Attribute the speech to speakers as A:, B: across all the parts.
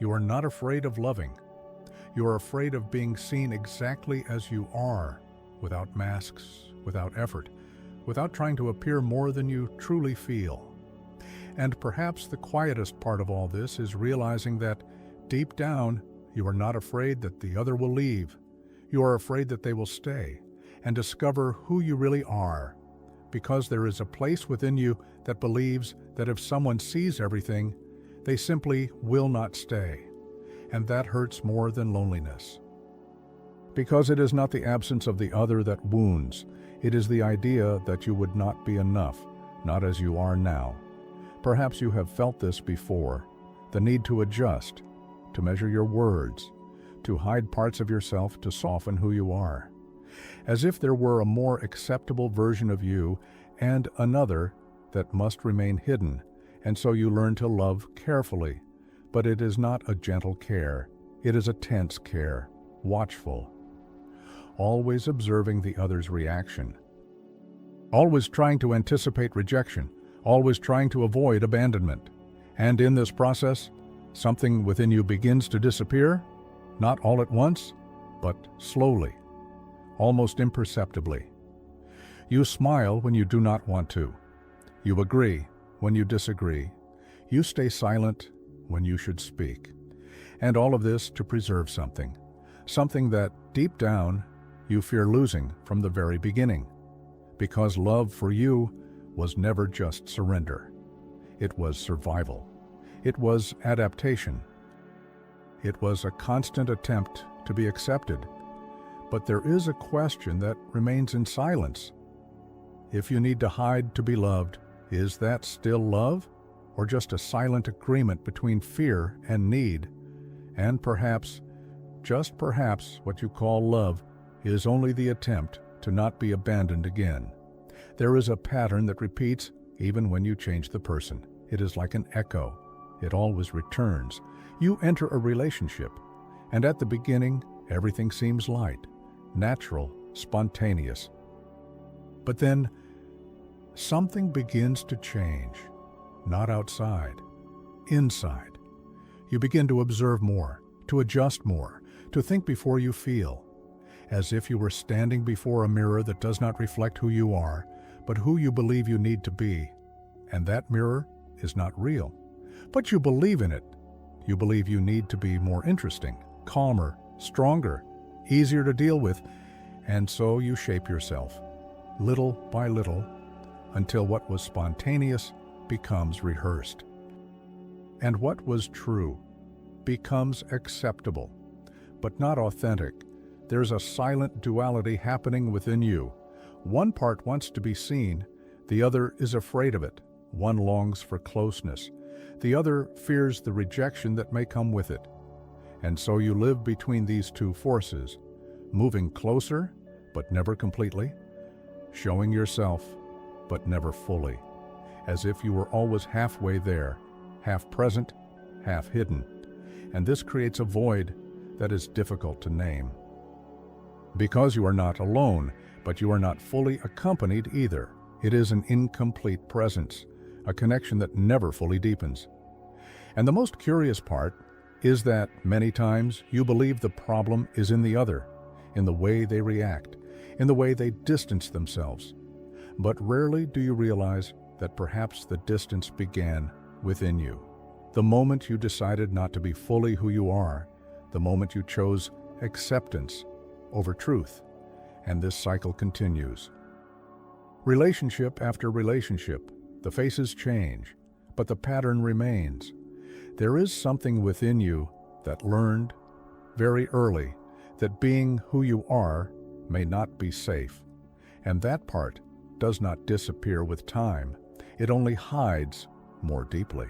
A: You are not afraid of loving. You are afraid of being seen exactly as you are, without masks, without effort, without trying to appear more than you truly feel. And perhaps the quietest part of all this is realizing that, deep down, you are not afraid that the other will leave. You are afraid that they will stay and discover who you really are, because there is a place within you that believes that if someone sees everything, they simply will not stay. And that hurts more than loneliness. Because it is not the absence of the other that wounds, it is the idea that you would not be enough, not as you are now. Perhaps you have felt this before, the need to adjust, to measure your words, to hide parts of yourself to soften who you are. As if there were a more acceptable version of you and another that must remain hidden, and so you learn to love carefully. But it is not a gentle care, it is a tense care, watchful. Always observing the other's reaction. Always trying to anticipate rejection, always trying to avoid abandonment. And in this process, something within you begins to disappear, not all at once, but slowly, almost imperceptibly. You smile when you do not want to. You agree when you disagree. You stay silent when you should speak. And all of this to preserve something that, deep down, you fear losing from the very beginning. Because love for you was never just surrender. It was survival. It was adaptation. It was a constant attempt to be accepted. But there is a question that remains in silence. If you need to hide to be loved, is that still love? Or just a silent agreement between fear and need? And perhaps, just perhaps, what you call love is only the attempt to not be abandoned again. There is a pattern that repeats even when you change the person. It is like an echo. It always returns. You enter a relationship, and at the beginning, everything seems light, natural, spontaneous. But then, something begins to change. Not outside, inside. You begin to observe more, to adjust more, to think before you feel, as if you were standing before a mirror that does not reflect who you are, but who you believe you need to be. And that mirror is not real, but you believe in it. You believe you need to be more interesting, calmer, stronger, easier to deal with, and so you shape yourself, little by little, until what was spontaneous becomes rehearsed. And what was true becomes acceptable, but not authentic. There's a silent duality happening within you. One part wants to be seen, the other is afraid of it. One longs for closeness, the other fears the rejection that may come with it. And so you live between these two forces, moving closer, but never completely, showing yourself, but never fully, as if you were always halfway there, half present, half hidden. And this creates a void that is difficult to name. Because you are not alone, but you are not fully accompanied either. It is an incomplete presence, a connection that never fully deepens. And the most curious part is that many times you believe the problem is in the other, in the way they react, in the way they distance themselves. But rarely do you realize that perhaps the distance began within you. The moment you decided not to be fully who you are, the moment you chose acceptance over truth, and this cycle continues. Relationship after relationship, the faces change, but the pattern remains. There is something within you that learned very early that being who you are may not be safe, and that part does not disappear with time. It only hides more deeply.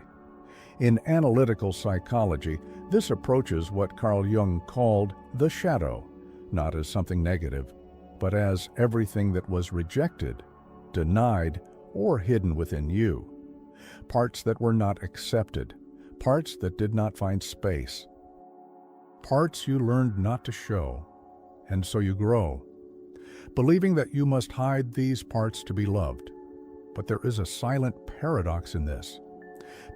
A: In analytical psychology, this approaches what Carl Jung called the shadow, not as something negative, but as everything that was rejected, denied, or hidden within you. Parts that were not accepted, parts that did not find space, parts you learned not to show, and so you grow, believing that you must hide these parts to be loved. But there is a silent paradox in this,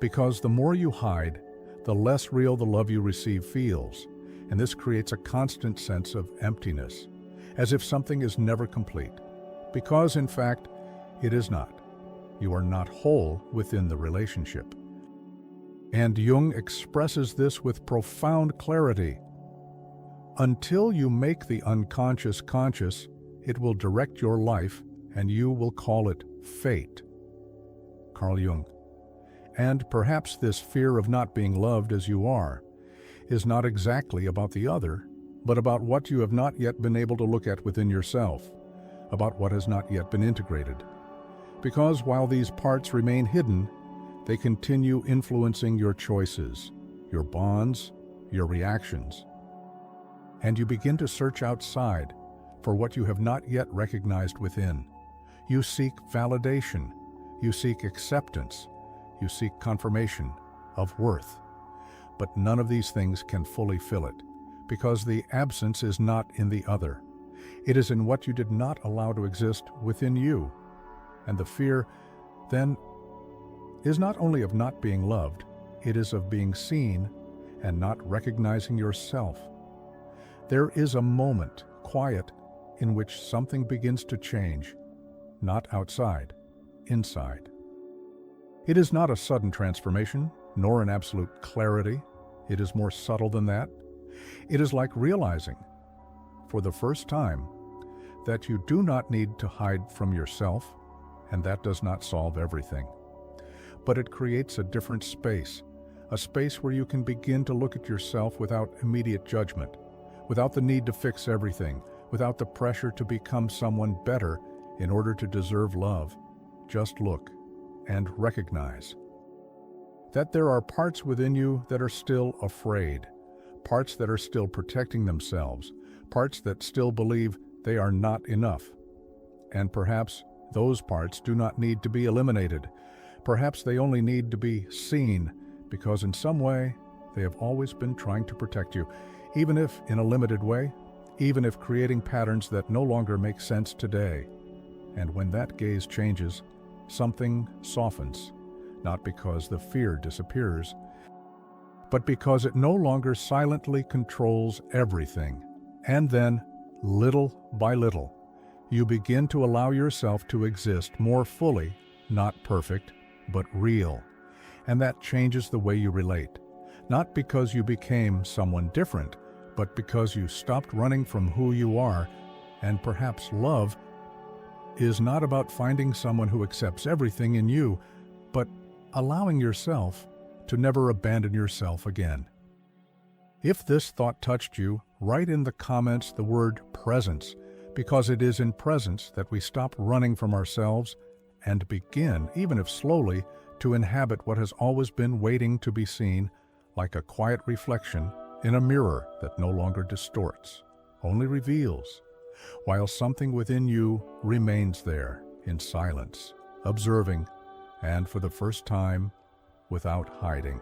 A: because the more you hide, the less real the love you receive feels, and this creates a constant sense of emptiness, as if something is never complete, because in fact, it is not. You are not whole within the relationship. And Jung expresses this with profound clarity. Until you make the unconscious conscious, it will direct your life, and you will call it fate. Carl Jung. And perhaps this fear of not being loved as you are is not exactly about the other, but about what you have not yet been able to look at within yourself, about what has not yet been integrated. Because while these parts remain hidden, they continue influencing your choices, your bonds, your reactions. And you begin to search outside for what you have not yet recognized within. You seek validation, you seek acceptance, you seek confirmation of worth. But none of these things can fully fill it, because the absence is not in the other. It is in what you did not allow to exist within you. And the fear, then, is not only of not being loved, it is of being seen and not recognizing yourself. There is a moment, quiet, in which something begins to change, not outside, inside. It is not a sudden transformation, nor an absolute clarity. It is more subtle than that. It is like realizing, for the first time, that you do not need to hide from yourself, and that does not solve everything. But it creates a different space, a space where you can begin to look at yourself without immediate judgment, without the need to fix everything, without the pressure to become someone better in order to deserve love. Just look and recognize that there are parts within you that are still afraid, parts that are still protecting themselves, parts that still believe they are not enough. And perhaps those parts do not need to be eliminated. Perhaps they only need to be seen, because in some way they have always been trying to protect you, even if in a limited way, even if creating patterns that no longer make sense today. And when that gaze changes, something softens, not because the fear disappears, but because it no longer silently controls everything. And then, little by little, you begin to allow yourself to exist more fully, not perfect, but real. And that changes the way you relate, not because you became someone different, but because you stopped running from who you are. And perhaps love is not about finding someone who accepts everything in you, but allowing yourself to never abandon yourself again. If this thought touched you, write in the comments the word presence, because it is in presence that we stop running from ourselves and begin, even if slowly, to inhabit what has always been waiting to be seen, like a quiet reflection in a mirror that no longer distorts, only reveals, while something within you remains there in silence, observing, and for the first time, without hiding.